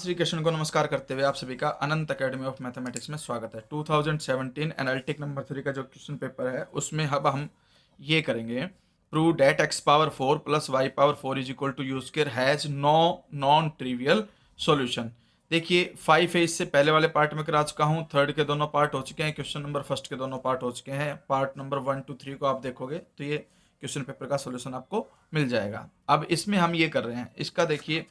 श्री कृष्ण को नमस्कार करते हुए आप सभी का अनंत अकेडमी ऑफ मैथमेटिक्स में स्वागत है। 2017 एनालिटिक नंबर 3 का जो क्वेश्चन पेपर है उसमें अब हम ये करेंगे, prove that x power 4 plus y power 4 is equal to u square has no non trivial solution. देखिए 5 है, इससे पहले वाले पार्ट में करा चुका हूँ, थर्ड के दोनों पार्ट हो चुके हैं, क्वेश्चन नंबर फर्स्ट के दोनों पार्ट हो चुके हैं। पार्ट नंबर 1 2 3 को आप देखोगे तो ये क्वेश्चन पेपर का सोल्यूशन आपको मिल जाएगा। अब इसमें हम ये कर रहे हैं, इसका देखिए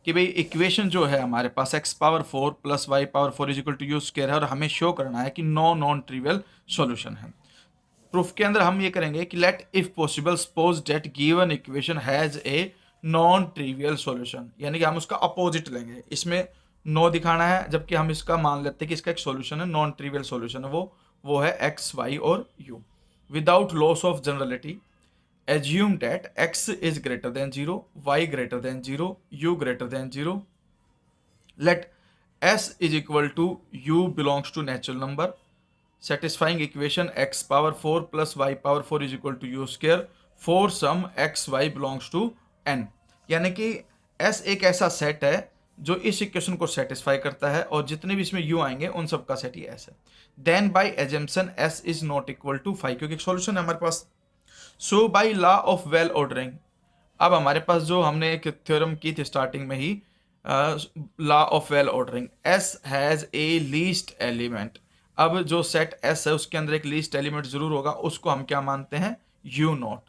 कि भाई इक्वेशन जो है हमारे पास x power 4 plus y power 4 is equal to u square है और हमें शो करना है कि नो नॉन ट्रिवियल सॉल्यूशन है। प्रूफ के अंदर हम ये करेंगे कि let if possible suppose that given equation has a non trivial solution, यानी कि हम उसका अपोजिट लेंगे। इसमें नो दिखाना है जबकि हम इसका मान लेते हैं कि इसका एक सॉल्यूशन है, नॉन ट्रिवियल सॉल्यूशन है, वो है एक्स वाई और you. Without loss of generality assume that x is greater than 0, y greater than 0, u greater than 0. Let s is equal to u belongs to natural number. Satisfying equation x power 4 plus y power 4 is equal to u square for some x y belongs to n. यानी कि s एक ऐसा set है जो इस equation को satisfy करता है और जितने भी इसमें u आएंगे उन सब का सेट ही s है। Then by assumption s is not equal to 5, क्योंकि एक सॉल्यूशन है हमारे पास। So by law of well ordering, अब हमारे पास जो हमने एक थ्योरम की थी स्टार्टिंग में ही, law of well ordering, S has a least element. अब जो सेट एस है उसके अंदर एक लीस्ट एलिमेंट जरूर होगा, उसको हम क्या मानते हैं, u naught.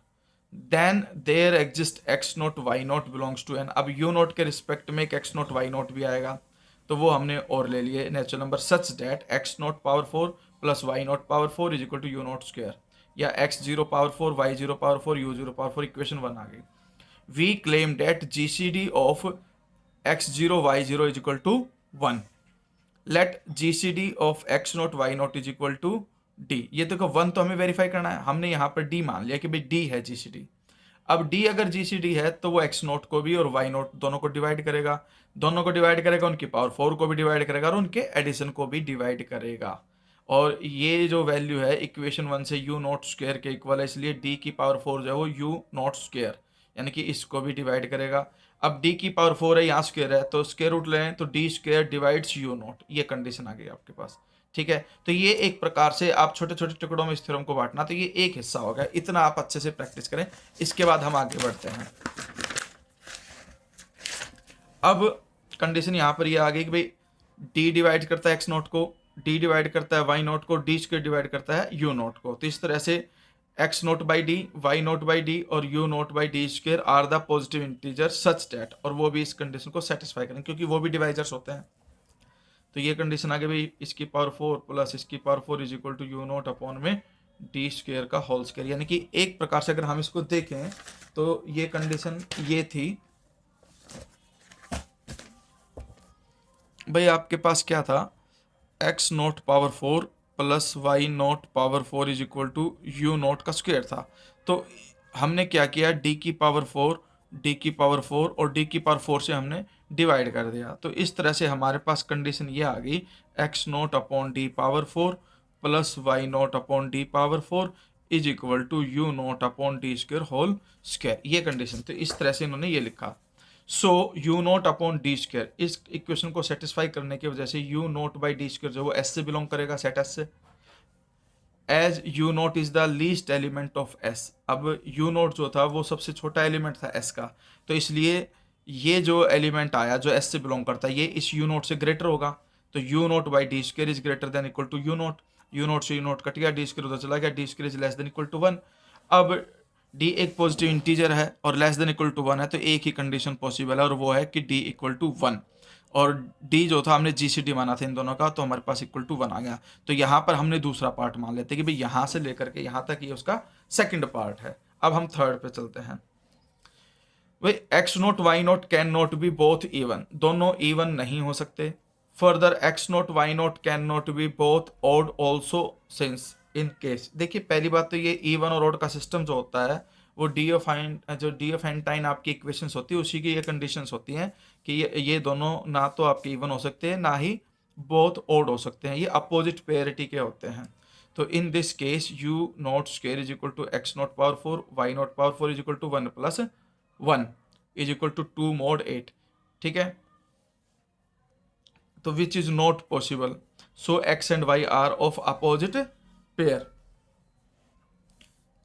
Then there exist x naught y naught belongs to n. अब यू नॉट के रिस्पेक्ट में एक एक्स नॉट वाई नॉट भी आएगा, तो वो हमने और ले लिए natural number such that x naught power 4 plus y naught power 4 is equal to u naught square, या x zero power 4 y zero power 4 u zero power 4। Equation 1 आ गई। We claim that GCD of x zero y zero is equal to 1। Let GCD of x naught y naught is equal to d. ये देखो 1 तो हमें verify करना है, हमने यहाँ पर डी मान लिया कि भाई डी है जीसीडी। अब डी अगर जीसीडी है तो वो एक्स नोट को भी और वाई नोट दोनों को डिवाइड करेगा, दोनों को डिवाइड करेगा, उनकी पावर 4 को भी डिवाइड करेगा और उनके एडिशन को भी डिवाइड करेगा। और ये जो वैल्यू है इक्वेशन 1 से यू नॉट स्क्वायर के इक्वल है, इसलिए डी की पावर 4 जो है वो यू नॉट स्क्वायर, यानी कि इसको भी डिवाइड करेगा। अब डी की पावर 4 है, यहाँ स्क्वायर है, तो स्क्वायर रूट लें तो D square divides you not, ये कंडीशन आ गई आपके पास। ठीक है, तो ये एक प्रकार से आप छोटे छोटे टुकड़ों में इस थ्योरम को बांटना, तो ये एक हिस्सा हो गया, इतना आप अच्छे से प्रैक्टिस करें। इसके बाद हम आगे बढ़ते हैं। अब कंडीशन यहाँ पर ये आ गई कि भाई डी डिवाइड करता है एक्स नोट को, डी डिवाइड करता है वाई नोट को, डी स्क्वायर डिवाइड करता है यू नोट को। तो इस तरह से x naught by d, y naught by d और u naught by d square are the positive integer such that, और वो भी इस कंडीशन को सेटिस्फाई करें क्योंकि वो भी डिवाइजर्स होते हैं। तो ये कंडीशन आ गई भाई, इसकी पावर 4 प्लस इसकी power 4 is equal to u naught upon में डी स्क्वायर का होल स्क्वायर। यानी कि एक प्रकार से अगर हम इसको देखें तो ये कंडीशन ये थी भाई, आपके पास क्या था, x naught power 4 plus y naught power 4 is equal to u naught का स्क्वायर था। तो हमने क्या किया, डी की पावर 4, डी की पावर 4 और डी की पावर 4 से हमने डिवाइड कर दिया। तो इस तरह से हमारे पास कंडीशन ये आ गई, x naught upon d power 4 plus y naught upon d power 4 is equal to u naught upon d square whole square, ये कंडीशन। तो इस तरह से इन्होंने ये लिखा। So u naught upon d square, इस इक्वेशन को सेटिस्फाई करने की वजह से u naught by d square जो वो एस से बिलोंग करेगा, सेट एस से। As u naught is the least element of S, अब यू नोट जो था वो सबसे छोटा एलिमेंट था एस का, तो इसलिए ये जो एलिमेंट आया जो एस से बिलोंग करता है ये इस यू नोट से ग्रेटर होगा। तो u naught by d square is greater than equal to u naught, u naught से यू नोट कट गया, डी स्क्वायर उधर चला गया, d square is less than equal to 1। अब डी एक पॉजिटिव इंटीजर है और लेस देन इक्वल टू 1 है, तो एक ही कंडीशन पॉसिबल है और वो है कि डी इक्वल टू 1, और डी जो था हमने जीसीडी माना था इन दोनों का, तो हमारे पास इक्वल टू 1 आ गया। तो यहाँ पर हमने दूसरा पार्ट मान लेते कि भाई यहाँ से लेकर के यहाँ तक ये उसका सेकंड पार्ट है। अब हम थर्ड पे चलते हैं। भाई x naught y naught can not be both even, दोनों इवन नहीं हो सकते। Further x naught y naught can not be both odd also since in case. देखिए पहली बात तो ये इवन और ऑड का सिस्टम जो होता है वो डी ऑफ एंटाइन आपकी इक्वेशंस होती है, उसी की ये कंडीशंस होती हैं कि ये दोनों ना तो आपके इवन हो सकते हैं ना ही बोथ ऑड हो सकते हैं, ये अपोजिट पेयरिटी के होते हैं। तो in this case u naught square is equal to x naught power 4 y naught power 4 is equal to 1 plus 1 is equal to 2 mod 8। ठीक है, तो which is not possible, so x and y are of opposite pair.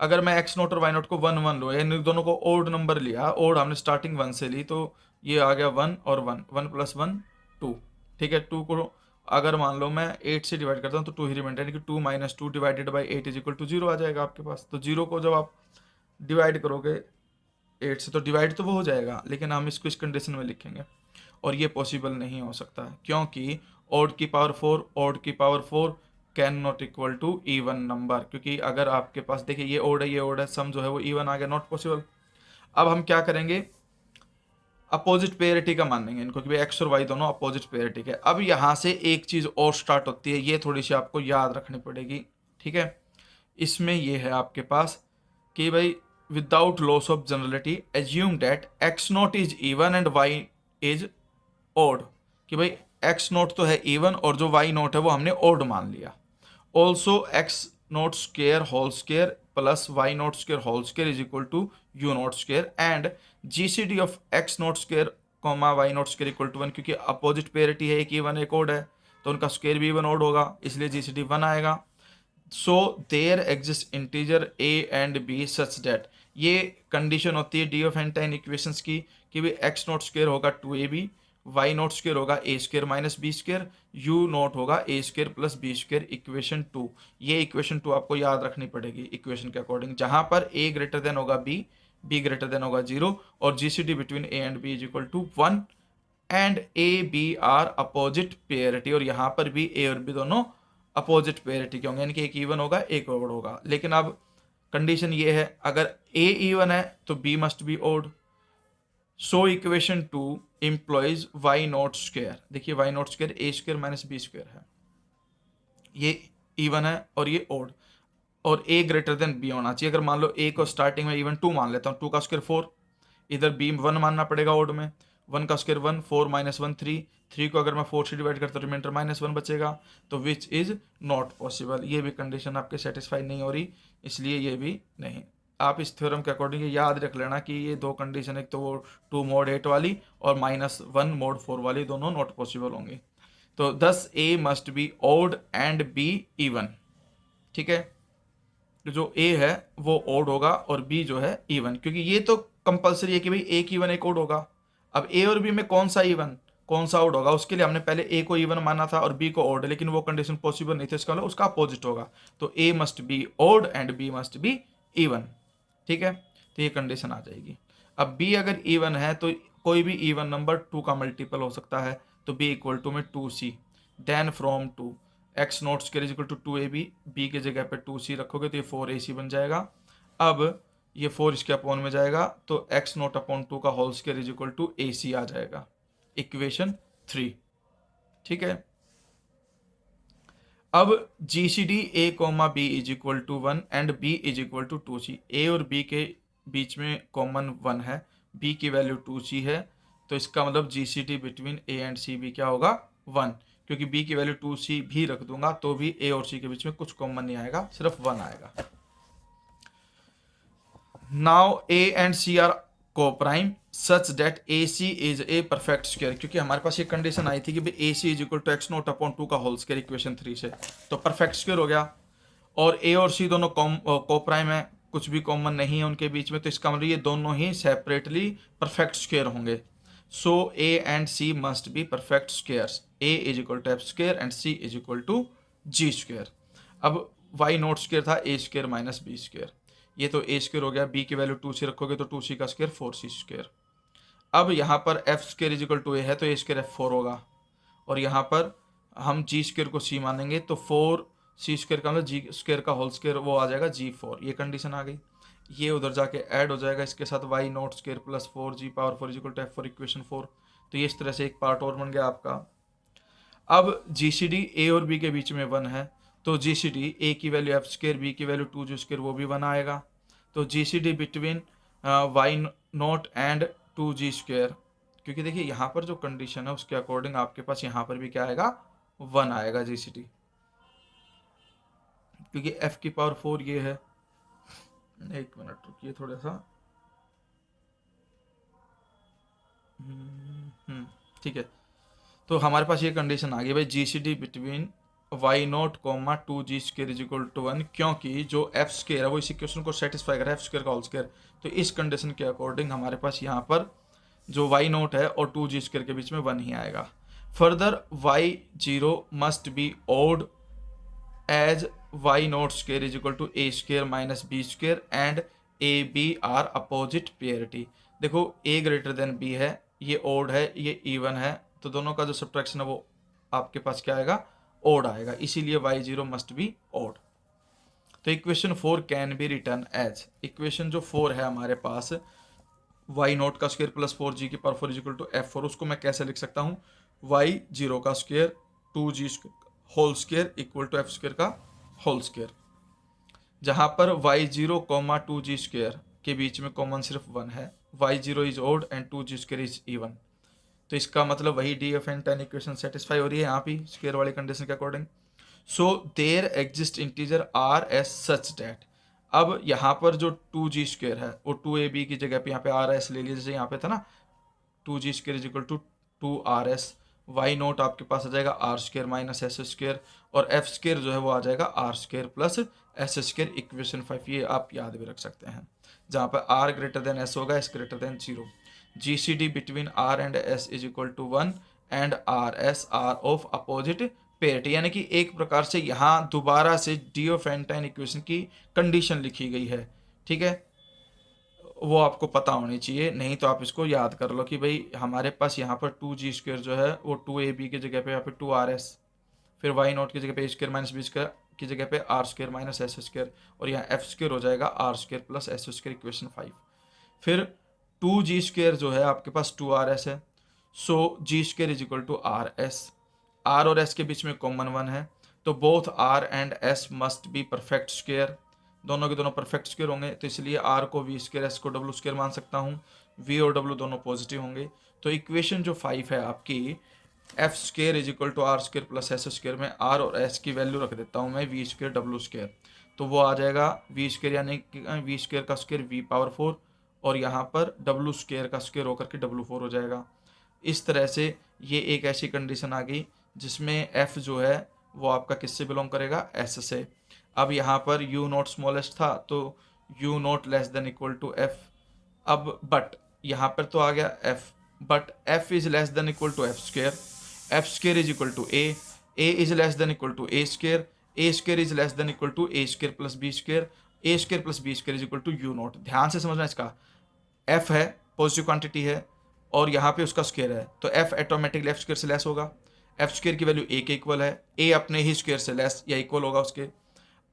अगर मैं x naught और y naught को 1 1 लो, यानी दोनों को ओड नंबर लिया, ओड हमने स्टार्टिंग 1 से ली, तो ये आ गया 1 और 1, 1 + 1 2। ठीक है, 2 को अगर मान लो मैं 8 से डिवाइड करता हूँ तो 2 ही रिमाइंडर, यानी कि 2 - 2 divided by 8 is equal to 0 आ जाएगा आपके पास। तो 0 को जब आप डिवाइड करोगे 8 से तो डिवाइड तो वो हो जाएगा, लेकिन हम इसको इस कंडीशन में लिखेंगे, और ये पॉसिबल नहीं हो सकता है, क्योंकि ओड की पावर 4, ओड की power 4 can not equal to even number, क्योंकि अगर आपके पास देखिए ये ओड है, ये ओड है, सम जो है वो इवन आ गया, नॉट पॉसिबल। अब हम क्या करेंगे, अपोजिट पेयरिटी का मानेंगे इनको, कि एक्स और वाई दोनों अपोजिट पेयरिटी के। अब यहाँ से एक चीज़ और स्टार्ट होती है, ये थोड़ी सी आपको याद रखनी पड़ेगी। ठीक है, इसमें ये है आपके पास कि भाई without loss of generality assume that x naught is even and y is odd, कि भाई एक्स नोट तो है इवन और जो वाई नोट है वो हमने ओड मान लिया। Also x naught square whole square plus y naught square whole square is equal to u naught square, and G C D of x naught square comma y naught square equal to 1, क्योंकि opposite पेयरिटी है, एक even एक odd है, तो उनका square भी even odd होगा, इसलिए जी सी डी 1 आएगा। So there exist integer a and b such that, ये कंडीशन होती है डी ऑफ एंटाइन इक्वेशंस की, कि भाई एक्स नोट स्क्वेयर होगा 2ab, वाई नोट स्क्वेयर होगा a square minus b square, u naught होगा a square plus b square, equation 2। ये इक्वेशन 2 आपको याद रखनी पड़ेगी इक्वेशन के अकॉर्डिंग, जहां पर ए ग्रेटर देन होगा बी ग्रेटर देन होगा 0, और G C D between a and b is equal to 1, and a b are opposite parity, और यहाँ पर भी ए और बी दोनों अपोजिट पेयरिटी के होंगे, यानी कि एक इवन होगा एक ओड होगा। लेकिन अब कंडीशन ये है, अगर ए इवन है तो b must be odd. So equation 2 implies y naught square, देखिए y naught square a square minus b square है, ये इवन है और ये ओड, और ए ग्रेटर देन बी होना चाहिए। अगर मान लो ए को स्टार्टिंग में इवन 2 मान लेता हूँ, 2 का स्क्वेयर 4, इधर बी 1 मानना पड़ेगा ओड में, 1 का स्क्वेयर 1, 4 - 1 3, 3 को अगर मैं 4 से डिवाइड करता हूँ रिमाइंडर -1 बचेगा, तो विच इज नॉट पॉसिबल। ये भी कंडीशन आपके सेटिस्फाई नहीं हो रही, इसलिए ये भी नहीं। आप इस थ्योरम के अकॉर्डिंग ये याद रख लेना कि ये दो कंडीशन, एक तो वो 2 mod 8 वाली और -1 mod 4 वाली, दोनों नॉट पॉसिबल होंगी। तो thus a must be odd and b even. ठीक है, तो जो ए है वो ओड होगा और बी जो है इवन, क्योंकि ये तो कंपलसरी है कि भाई एक इवन एक ओड होगा। अब ए और बी में कौन सा इवन कौन सा ओड होगा, उसके लिए हमने पहले ए को इवन माना था और बी को ओड, लेकिन वो कंडीशन पॉसिबल नहीं थी, इसका मतलब उसका अपोजिट होगा। तो a must be odd and b must be even. ठीक है, तो ये कंडीशन आ जाएगी। अब बी अगर इवन है तो कोई भी इवन नंबर 2 का मल्टीपल हो सकता है, तो बी इक्वल टू में 2c, then from 2 x naught square is equal to 2ab, b की जगह पे 2c रखोगे तो ये 4ac बन जाएगा। अब ये 4 इसके अपॉन में जाएगा, तो एक्स नॉट अपॉन 2 का whole square is equal to ac आ जाएगा, इक्वेशन 3। ठीक है, अब G C D a comma b is equal to 1 and b is equal to 2c, ए और बी के बीच में कॉमन 1 है, बी की वैल्यू 2c है, तो इसका मतलब G C D between a and c भी क्या होगा 1, क्योंकि बी की वैल्यू 2c भी रख दूंगा तो भी ए और सी के बीच में कुछ कॉमन नहीं आएगा, सिर्फ 1 आएगा। Now a and c are coprime such that a c is a perfect square, क्योंकि हमारे पास ये कंडीशन आई थी कि भाई a c is equal to x naught upon 2 का होल स्क्वायर, इक्वेशन 3 से, तो परफेक्ट स्क्वायर हो गया। और ए और सी दोनों को प्राइम है, कुछ भी कॉमन नहीं है उनके बीच में, तो इसका मतलब ये दोनों ही सेपरेटली परफेक्ट स्क्वायर होंगे। So a and c must be perfect squares, a is equal to f square and c is equal to g square. अब वाई नोट स्क्वायर था a square minus b square, ये तो ए square हो गया, B की value 2c रखोगे तो 2c का स्क्वायर 4c स्क्वायर। अब यहाँ पर f square is equal to a है तो ए स्क्वायर F4 होगा, और यहाँ पर हम जी स्क्वायर को c मानेंगे तो 4c स्क्वायर का मतलब जी स्क्वायर का होल स्क्वायर वो आ जाएगा G4, ये कंडीशन आ गई। ये उधर जाके ऐड हो जाएगा इसके साथ y naught square plus 4g power 4 is equal to F4 equation 4। तो ये इस तरह से एक पार्ट और बन गया आपका। अब जी सी डी ए और बी के बीच में 1 है, तो जी सी डी ए की वैल्यू एफ स्क्वायर, बी की वैल्यू 2g स्क्वायर, वो भी 1 आएगा। तो G C D between y naught and 2g square, क्योंकि देखिए यहाँ पर जो कंडीशन है उसके अकॉर्डिंग आपके पास यहाँ पर भी क्या आएगा 1 आएगा जी सी डी, क्योंकि f की पावर 4 ये है। एक मिनट रुकिए थोड़ा सा, ठीक है। तो हमारे पास ये कंडीशन आ गई भाई, G C D between y naught comma two g square is equal to 1, क्योंकि जो एफ स्केयर है वो इस इक्वेशन को सेटिस्फाई कर रहा है, एफ स्केयर का होल स्केयर। तो इस कंडीशन के अकॉर्डिंग हमारे पास यहाँ पर जो वाई नोट है और टू जी स्केयर के बीच में 1 ही आएगा। Further y zero must be odd as y naught square is equal to a square minus b square and a b are opposite parity. देखो ए ग्रेटर देन बी है, ये odd है, ये इवन है, तो दोनों का जो सब्ट्रैक्शन है वो आपके पास क्या आएगा, ओड आएगा, इसीलिए y zero must be odd. तो equation 4 can be written as, equation जो 4 है हमारे पास, वाई नोट का स्क्वायर प्लस 4g की power 4 is equal to F4, उसको मैं कैसे लिख सकता हूँ, वाई जीरो का square 2g whole square equal to f square का होल स्क्वायर, जहाँ पर Y zero comma 2g square के बीच में कॉमन सिर्फ 1 है, y zero is odd and 2g square is even. तो इसका मतलब वही d f n ten equation satisfy हो रही है यहाँ पे स्क्वायर वाली कंडीशन के according. So there exist integer r s such that, अब यहाँ पर जो 2g स्क्वायर है वो 2ab की जगह पे यहाँ पे आर एस ले लिया, जैसे यहाँ पे था ना 2g square is equal to 2RS, y naught आपके पास आ जाएगा r square minus s square, और एफ स्क्वायर जो है वो आ जाएगा r square plus s square, equation 5 ये आप याद भी रख सकते हैं, जहाँ पर आर ग्रेटर देन एस होगा, S greater than 0। G C D between R and S is equal to 1 and R S are of opposite parity, यानी कि एक प्रकार से यहाँ दोबारा से डी ऑफ एंटाइन इक्वेशन की कंडीशन लिखी गई है, ठीक है, वो आपको पता होनी चाहिए, नहीं तो आप इसको याद कर लो कि भाई हमारे पास यहाँ पर 2g स्क्वायर जो है वो 2ab की जगह पे यहाँ पे 2RS, फिर वाई नॉट की जगह पे a square minus b square की जगह पे r square minus s square, और यहाँ एफ स्क्वायर हो जाएगा r square plus s square, equation 5। फिर 2g स्क्वायर जो है आपके पास 2RS है, so G square is equal to R S, R और एस के बीच में कॉमन 1 है, तो both R and S must be perfect square, दोनों के दोनों परफेक्ट स्क्वायर होंगे, तो इसलिए आर को वी स्क्वायर, एस को डब्ल्यू स्क्वायर मान सकता हूँ, वी और डब्ल्यू दोनों पॉजिटिव होंगे। तो इक्वेशन जो 5 है आपकी, f square is equal to r square plus s square में आर और एस की वैल्यू रख देता हूँ मैं वी स्क्वायर डब्ल्यू स्क्वायर, तो वो आ जाएगा वी स्क्वायर यानी कि वी स्क्वायर का स्क्वायर वी पावर 4, और यहाँ पर डब्ल्यू स्क्वायर का स्क्वायर होकर के W4 हो जाएगा। इस तरह से ये एक ऐसी कंडीशन आ गई जिसमें f जो है वो आपका किससे बिलोंग करेगा, s से। अब यहाँ पर u नॉट स्मॉलेस्ट था तो u naught less than equal to f, अब बट यहाँ पर तो आ गया f, but f is less than equal to f square, f square is equal to a is less than equal to a square is less than equal to a square plus b square, a square plus b square is equal to u naught. ध्यान से समझना, इसका f है positive quantity है और यहाँ पे उसका स्क्वायर है, तो f ऑटोमेटिकली एफ स्क्वायर से लेस होगा, एफ स्क्वायर की वैल्यू a के इक्वल है, a अपने ही स्क्वायर से लेस या इक्वल होगा उसके।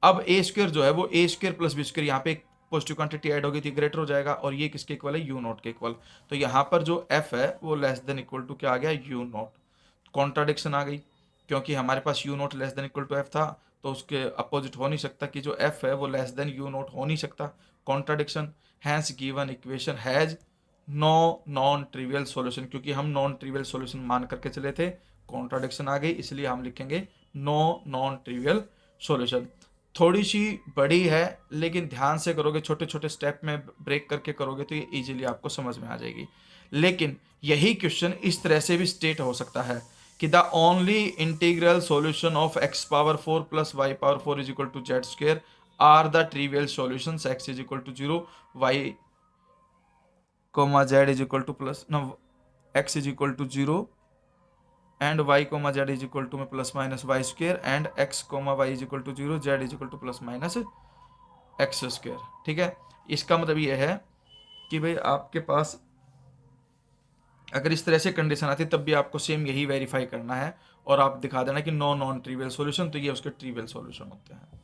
अब a स्क्वायर जो है वो a square plus b square, यहाँ पे एक पॉजिटिव क्वांटिटी ऐड होगी थी, ग्रेटर हो जाएगा, और ये किसके इक्वल है, u नॉट के इक्वल। तो यहाँ पर जो f है वो लेस देन इक्वल टू क्या आ गया, u नॉट। कॉन्ट्राडिक्शन आ गई, क्योंकि हमारे पास u naught less than equal to f था, तो उसके अपोजिट हो नहीं सकता कि जो f है वो लेस देन u नॉट हो नहीं सकता, contradiction. Hence given equation has no non trivial solution, क्योंकि हम नॉन ट्रिवियल सॉल्यूशन मान करके चले थे, कॉन्ट्राडिक्शन आ गई, इसलिए हम लिखेंगे नो नॉन ट्रिवियल सॉल्यूशन। थोड़ी सी बड़ी है लेकिन ध्यान से करोगे, छोटे छोटे स्टेप में ब्रेक करके करोगे तो ये इजीली आपको समझ में आ जाएगी। लेकिन यही क्वेश्चन इस तरह से भी स्टेट हो सकता है कि the only integral solution of x power 4 plus y power 4 is equal to Z square are the trivial solutions, x is equal to 0, y comma Z is equal to plus no x is equal to 0 and y comma Z is equal to में plus minus Y square and x comma Y is equal to 0, Z is equal to plus minus x square. ठीक है, इसका मतलब ये है कि भाई आपके पास अगर इस तरह से कंडीशन आती है तब भी आपको सेम यही वेरीफाई करना है और आप दिखा देना कि नो नॉन ट्रिवियल सॉल्यूशन, तो ये उसके ट्रिवियल सॉल्यूशन होते हैं।